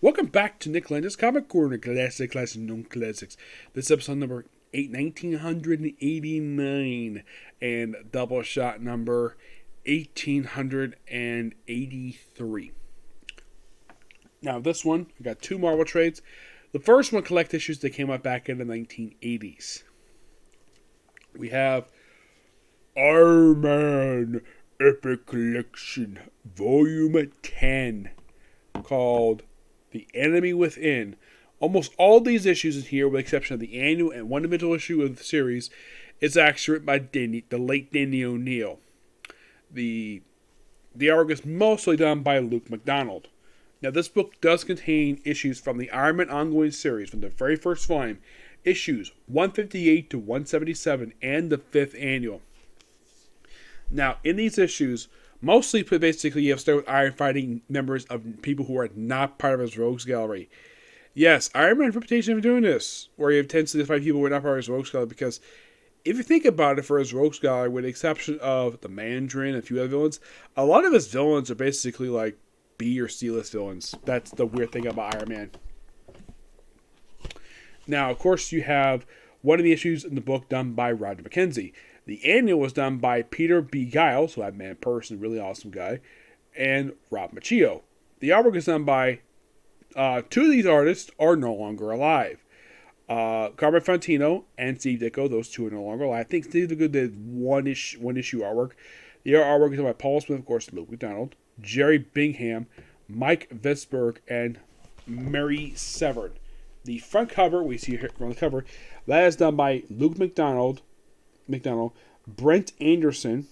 Welcome back to Nick Lenz's Comic Corner, Classic, Known Classics. This is episode number 1989, and Doubleshot number 1883. Now, this one, we got two Marvel trades. The first one, collect issues that came out back in the 1980s. We have Iron Man Epic Collection, Volume 10, called The Enemy Within. Almost all these issues in here, with the exception of the annual and one individual issue of the series, is actually written by the late Danny O'Neil. The artwork is mostly done by Luke McDonald. Now, this book does contain issues from the Iron Man ongoing series, from the very first volume, issues 158 to 177, and the 5th annual. Now, in these issues, mostly, basically, you have to start with Iron fighting members of people who are not part of his rogues gallery. Yes, Iron Man's reputation for doing this, where he tends to fight people who are not part of his rogues gallery, because if you think about it, for his rogues gallery, with the exception of the Mandarin and a few other villains, a lot of his villains are basically like B or C-list villains. That's the weird thing about Iron Man. Now, of course, you have one of the issues in the book done by Roger McKenzie. The annual was done by Peter B. Giles, who I've met in person, really awesome guy, and Rob Macchio. The artwork is done by two of these artists are no longer alive. Carmen Fantino and Steve Ditko, those two are no longer alive. I think Steve Ditko did one issue artwork. The other artwork is done by Paul Smith, of course, Luke McDonald, Jerry Bingham, Mike Vetsberg, and Mary Severn. The front cover, we see here on the cover, that is done by Luke McDonald, Brent Anderson,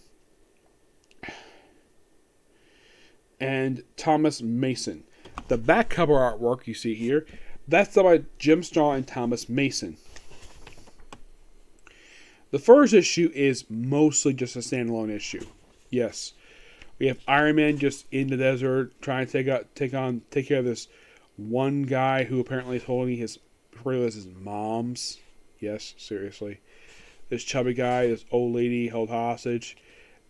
and Thomas Mason. The back cover artwork you see here, that's done by Jim Straw and Thomas Mason. The first issue is mostly just a standalone issue. Yes, we have Iron Man just in the desert trying to take care of this one guy who apparently is holding his mom's. Yes, seriously. This chubby guy, this old lady held hostage,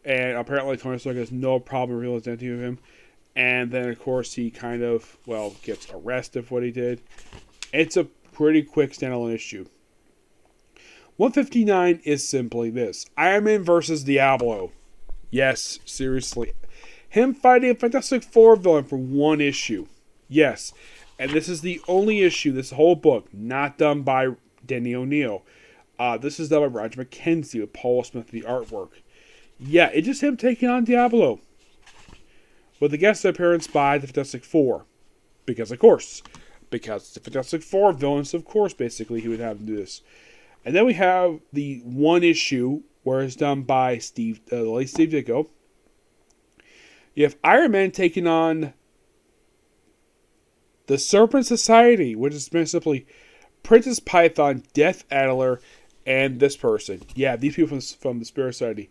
and apparently Tony Stark has no problem revealing the identity of him. And then, of course, he kind of, gets arrested for what he did. It's a pretty quick standalone issue. 159 is simply this: Iron Man versus Diablo. Yes, seriously. Him fighting a Fantastic Four villain for one issue. Yes. And this is the only issue, this whole book, not done by Danny O'Neil. This is done by Roger McKenzie with Paul Smith, the artwork. Yeah, it's just him taking on Diablo, with a guest appearance by the Fantastic Four. Because the Fantastic Four villains, of course, basically, he would have to do this. And then we have the one issue where it's done by the late Steve Ditko. You have Iron Man taking on the Serpent Society, which is simply Princess Python, Death Adler, and this person. Yeah, these people from the Spirit Society.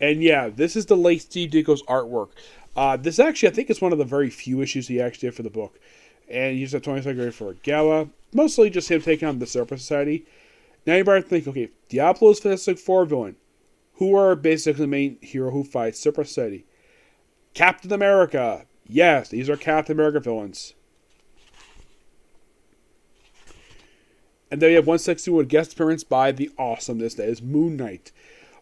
And yeah, this is the late Steve Ditko's artwork. This actually, I think, is one of the very few issues he actually did for the book. And he used that Tony Stark for a gala. Mostly just him taking on the Serpent Society. Now you better think, okay, Diablo's Fantastic Four villain. Who are basically the main hero who fights Serpent Society? Captain America. Yes, these are Captain America villains. And then you have 161 guest appearance by the awesomeness that is Moon Knight.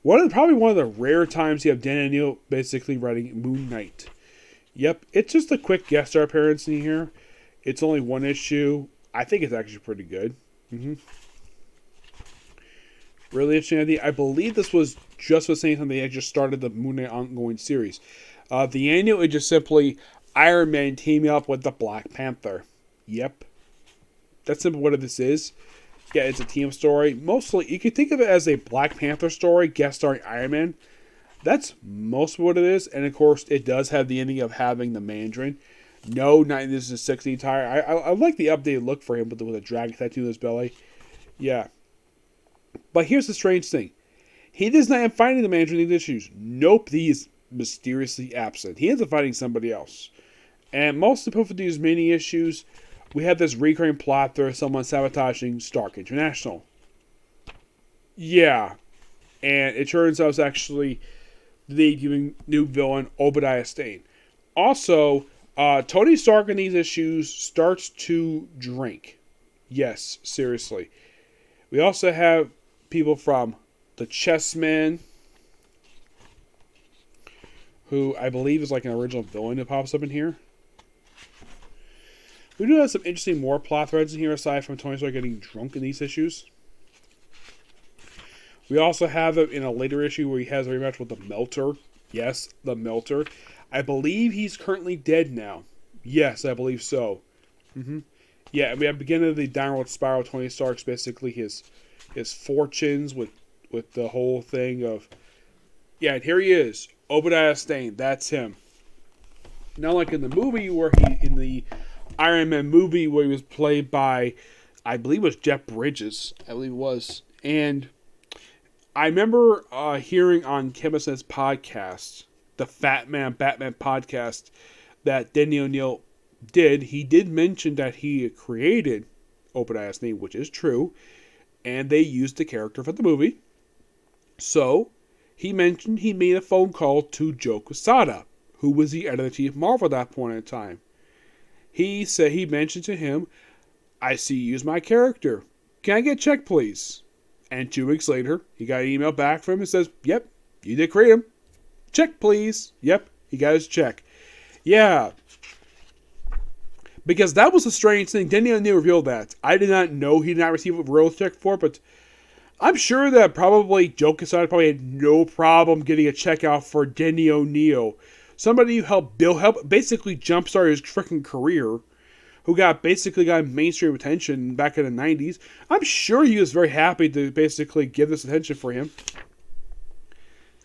Probably one of the rare times you have Dan O'Neil basically writing Moon Knight. Yep, it's just a quick guest star appearance in here. It's only one issue. I think it's actually pretty good. Really interesting idea. I believe this was just the same time they had just started the Moon Knight ongoing series. The annual is just simply Iron Man teaming up with the Black Panther. Yep. That's simply what this is. Yeah, it's a team story. Mostly, you can think of it as a Black Panther story, guest starring Iron Man. That's most of what it is. And, of course, it does have the ending of having the Mandarin. No, not this is 60 attire. I like the updated look for him with a dragon tattoo on his belly. Yeah. But here's the strange thing. He does not end fighting the Mandarin in these issues. Nope, he is mysteriously absent. He ends up fighting somebody else. And mostly for these mini issues, we have this recurring plot there of someone sabotaging Stark International. Yeah. And it turns out it's actually the new villain, Obadiah Stane. Also, Tony Stark in these issues starts to drink. Yes, seriously. We also have people from the Chessman, who I believe is like an original villain that pops up in here. We do have some interesting more plot threads in here aside from Tony Stark getting drunk in these issues. We also have it in a later issue where he has a rematch with the Melter. Yes, the Melter. I believe he's currently dead now. Yes, I believe so. Yeah, and we have beginning of the downward spiral. Tony Stark's basically his fortunes with the whole thing of, yeah, and here he is, Obadiah Stane. That's him. Not like in the movie where in the Iron Man movie where he was played by, I believe it was Jeff Bridges. I believe it was. And I remember hearing on Kevin Smith's podcast, the Fat Man Batman podcast, that Denny O'Neil did. He did mention that he created Obadiah Stane, which is true, and they used the character for the movie. So he mentioned he made a phone call to Joe Quesada, who was the editor-in-chief of Marvel at that point in time. He said he mentioned to him, "I see you use my character. Can I get a check, please?" And 2 weeks later, he got an email back from him and says, "Yep, you did create him. Check, please." Yep, he got his check. Yeah. Because that was a strange thing. Denny O'Neil revealed that. I did not know he did not receive a royalty check for it, but I'm sure that probably Joe Quesada probably had no problem getting a check out for Denny O'Neil. Somebody who helped basically jumpstart his freaking career, who basically got mainstream attention back in the 90s. I'm sure he was very happy to basically give this attention for him.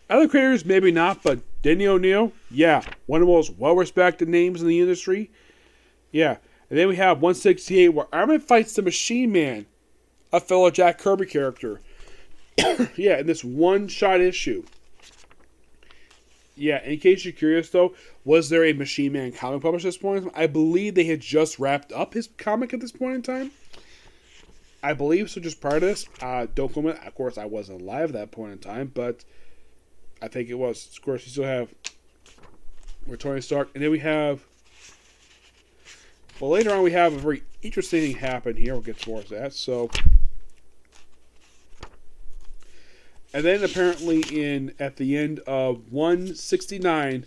Other creators, maybe not, but Denny O'Neil, yeah, one of the most well-respected names in the industry. Yeah, and then we have 168 where Iron Man fights the Machine Man, a fellow Jack Kirby character. Yeah, in this one-shot issue. Yeah, in case you're curious though, was there a Machine Man comic published at this point in time? I believe they had just wrapped up his comic at this point in time. I believe so, just prior to this. Don't quote me. Of course, I wasn't alive at that point in time, but I think it was. Of course, you still have where Tony Stark, and then we have. Well, later on, we have a very interesting thing happen here. We'll get towards that. So, and then apparently at the end of 169,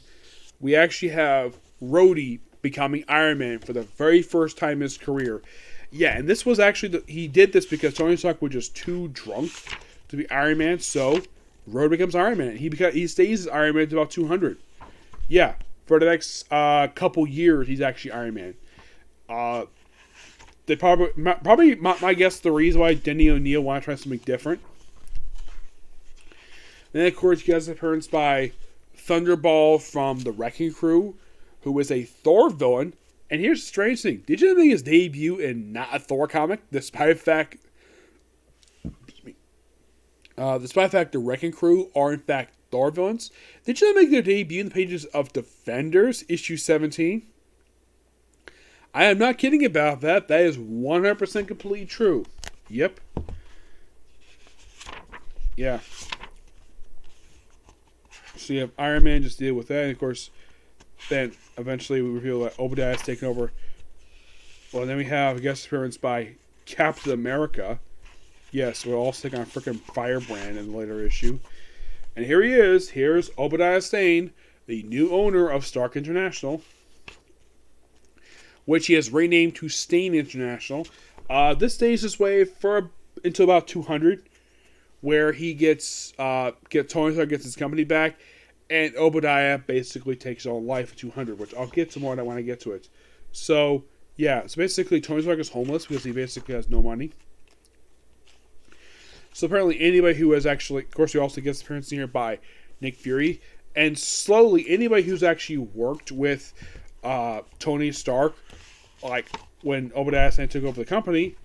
we actually have Rhodey becoming Iron Man for the very first time in his career. Yeah, and this was actually he did this because Tony Stark was just too drunk to be Iron Man. So Rhodey becomes Iron Man. He stays as Iron Man until about 200. Yeah, for the next couple years, he's actually Iron Man. They probably my guess the reason why Denny O'Neil wanted to try something different. Then of course you guys appearance by Thunderball from the Wrecking Crew, who is a Thor villain. And here's the strange thing: did you make his debut in not a Thor comic, despite the fact the Wrecking Crew are in fact Thor villains? Did you make their debut in the pages of Defenders issue 17? I am not kidding about that. That is 100% completely true. Yep. Yeah. So you have Iron Man just deal with that. And of course, then eventually we reveal that Obadiah is taken over. Well, then we have a guest appearance by Captain America. Yes, we'll all stick on freaking Firebrand in the later issue. And here he is. Here's Obadiah Stane, the new owner of Stark International, which he has renamed to Stane International. This stays this way until about 200, where he gets Tony Stark gets his company back, and Obadiah basically takes his own life at 200, which I'll get to more when I get to it. So yeah, so basically Tony Stark is homeless because he basically has no money. So apparently anybody who has actually, of course, he also gets appearance here by Nick Fury, and slowly anybody who's actually worked with Tony Stark, like when Obadiah Stane took over the company,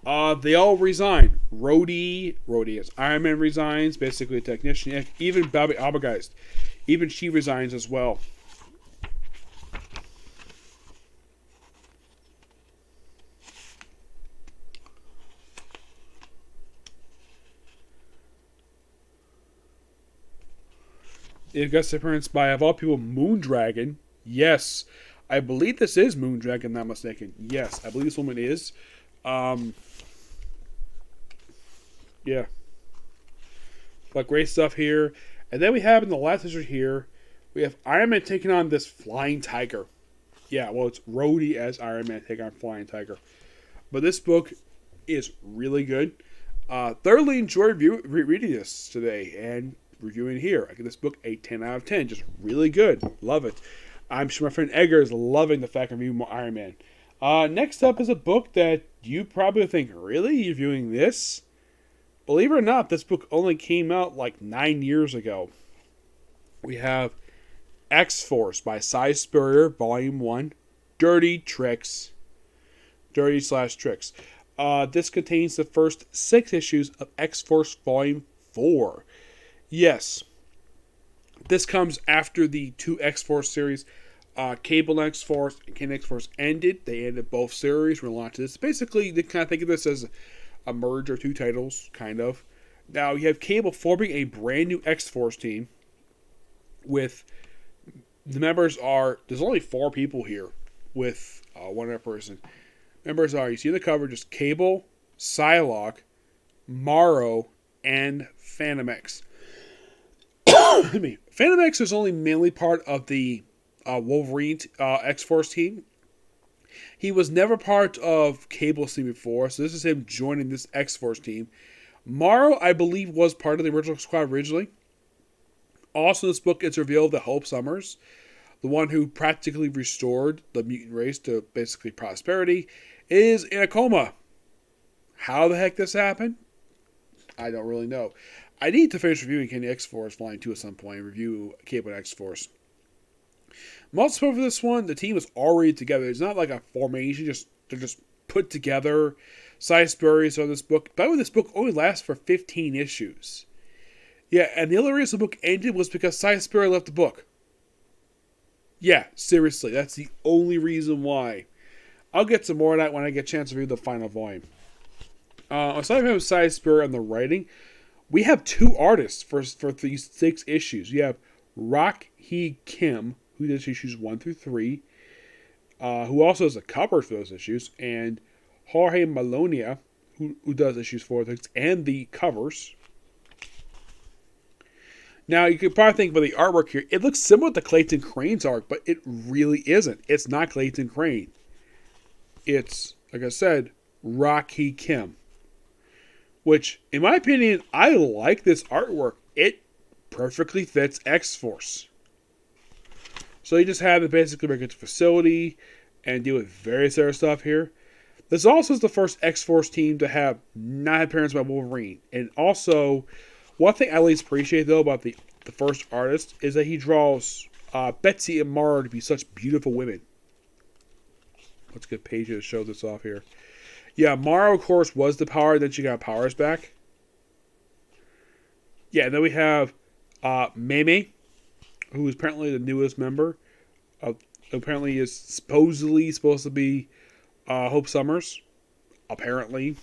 they all resign. Rhodey as Iron Man resigns, basically a technician. Even Bobby Abergeist, even she resigns as well. It gets appearance by, of all people, Moondragon. Yes, I believe this is Moondragon, not mistaken. Yes, I believe this woman is. Yeah. But great stuff here. And then we have in the last issue here, we have Iron Man taking on this flying tiger. Yeah, well, it's Rhodey as Iron Man taking on Flying Tiger. But this book is really good. Thoroughly enjoyed reading this today and reviewing here. I give this book a 10 out of 10. Just really good. Love it. I'm sure my friend Edgar is loving the fact I'm reviewing more Iron Man. Next up is a book that you probably think, really? You're reviewing this? Believe it or not, this book only came out like 9 years ago. We have X-Force by Cy Spurrier, Volume 1. Dirty Tricks. Dirty/Tricks. This contains the first 6 issues of X-Force Volume 4. Yes. This comes after the 2 X-Force series. Cable X-Force and King X-Force ended. They ended both series. Relaunched this. Basically, they kind of think of this as a merge of 2 titles, kind of. Now, you have Cable forming a brand new X-Force team with... The members are... There's only 4 people here with one other person. Members are, you see the cover, just Cable, Psylocke, Morrow, and Phantom X. Phantom X is only mainly part of the Wolverine X-Force team. He was never part of Cable's team before, so this is him joining this X-Force team. Morrow, I believe, was part of the original squad originally. Also in this book, it's revealed that Hope Summers, the one who practically restored the mutant race to basically prosperity, is in a coma. How the heck this happened? I don't really know. I need to finish reviewing King X-Force Volume 2 at some point and review Cable and X-Force. Most for this one, the team is already together. It's not like a formation, they're just put together. Cy Spurrier on this book. By the way, this book only lasts for 15 issues. Yeah, and the only reason the book ended was because Cy Spurrier left the book. Yeah, seriously, that's the only reason why. I'll get some more of that when I get a chance to read the final volume. Aside from Cy Spurrier on the writing, we have 2 artists for these 6 issues. You have Rock Hee Kim, who does issues 1 through 3, who also does the cover for those issues, and Jorge Malonia, who does issues 4 through 6 and the covers. Now, you could probably think about the artwork here. It looks similar to Clayton Crane's art, but it really isn't. It's not Clayton Crane. It's, like I said, Rock Hee Kim. Which, in my opinion, I like this artwork. It perfectly fits X-Force. So you just have to basically make it a facility and deal with various other stuff here. This also is the first X-Force team to have not appearance by Wolverine. And also... One thing I at least appreciate, though, about the first artist is that he draws Betsy and Mara to be such beautiful women. Let's get a page to show this off here. Yeah, Mara, of course, was the power. Then she got powers back. Yeah, and then we have Meme, who is apparently the newest member. Apparently is supposedly supposed to be Hope Summers. Apparently.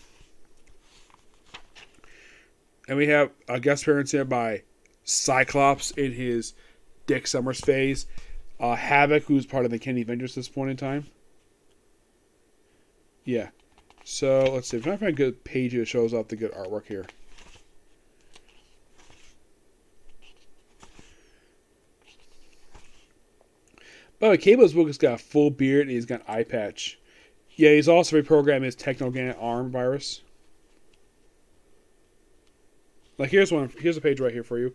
And we have a guest appearance here by Cyclops in his Dick Summers phase. Havoc, who's part of the Kenny Avengers at this point in time. Yeah. So, let's see. I'm trying to find a good page that shows off the good artwork here. By the way, Cable's book has got a full beard and he's got an eye patch. Yeah, he's also reprogrammed his techno-organic arm virus. Like, here's a page right here for you.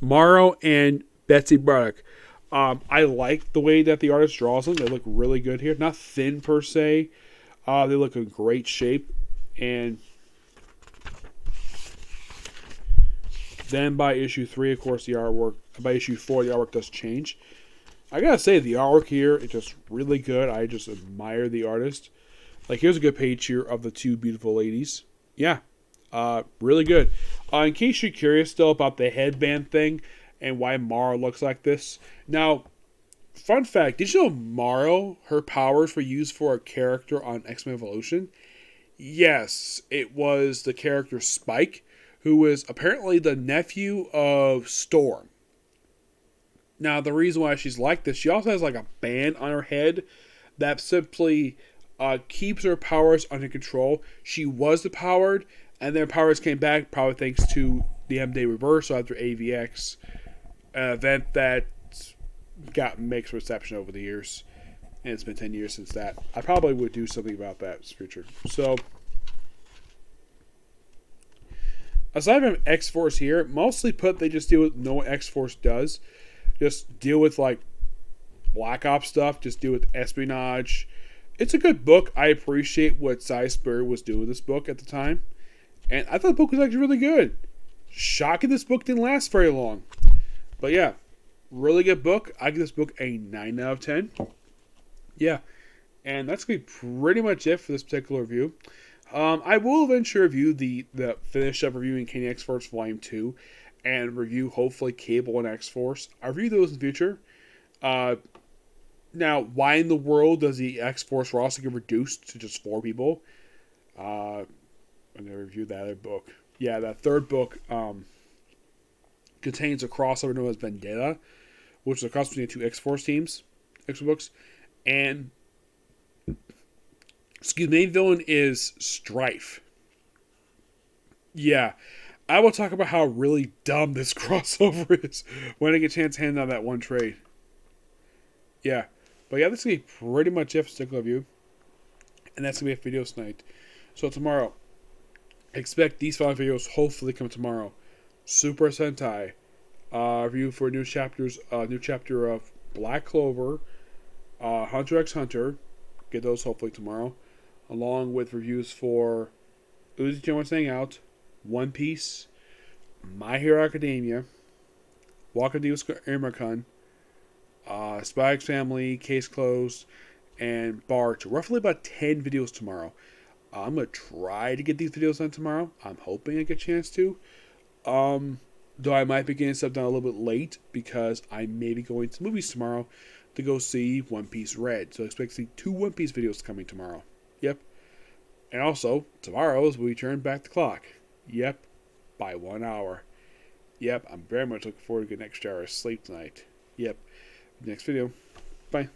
Morrow and Betsy Braddock. I like the way that the artist draws them. They look really good here. Not thin, per se. They look in great shape. And then by issue 3, of course, the artwork... By issue 4, the artwork does change. I gotta say, the artwork here is just really good. I just admire the artist. Like, here's a good page here of the 2 beautiful ladies. Yeah. Really good. In case you're curious still about the headband thing and why Mara looks like this. Now, fun fact, did you know Mara, her powers were used for a character on X-Men Evolution? Yes, it was the character Spike, who was apparently the nephew of Storm. Now, the reason why she's like this, she also has like a band on her head that simply keeps her powers under control. She was depowered, and then powers came back, probably thanks to the M-Day reversal after AVX, an event that got mixed reception over the years. And it's been 10 years since that. I probably would do something about that in the future. So, aside from X-Force here, mostly put they just deal with no X-Force does. Just deal with like Black Ops stuff. Just deal with espionage. It's a good book. I appreciate what Cy Spurrier was doing with this book at the time. And I thought the book was actually really good. Shocking this book didn't last very long. But yeah, really good book. I give this book a 9 out of 10. Yeah, and that's going to be pretty much it for this particular review. I will eventually review the finish up reviewing Kane X-Force Volume 2 and review hopefully Cable and X-Force. I'll review those in the future. Now, why in the world does the X-Force roster get reduced to just 4 people? I'm going to review that other book. Yeah, that third book contains a crossover known as Vendetta, which is a crossover between 2 X-Force teams, X-Force books. And, main villain is Strife. Yeah, I will talk about how really dumb this crossover is when I get a chance to hand out that one trade. Yeah, but yeah, this is going to be pretty much it for Stickler Review. And that's going to be it for video tonight. So tomorrow, expect these 5 videos hopefully come tomorrow. Super Sentai, review for new chapter of Black Clover, Hunter x Hunter, get those hopefully tomorrow, along with reviews for Uzi Staying Out, One Piece, My Hero Academia, Walker D with Irmakun, Spy X Family, Case Closed, and Bart. Roughly about 10 videos tomorrow. I'm going to try to get these videos done tomorrow. I'm hoping I get a chance to. Though I might be getting stuff done a little bit late because I may be going to movies tomorrow to go see One Piece Red. So expect to see 2 One Piece videos coming tomorrow. Yep. And also, tomorrow's we turn back the clock. Yep. By 1 hour. Yep. I'm very much looking forward to getting an extra hour of sleep tonight. Yep. Next video. Bye.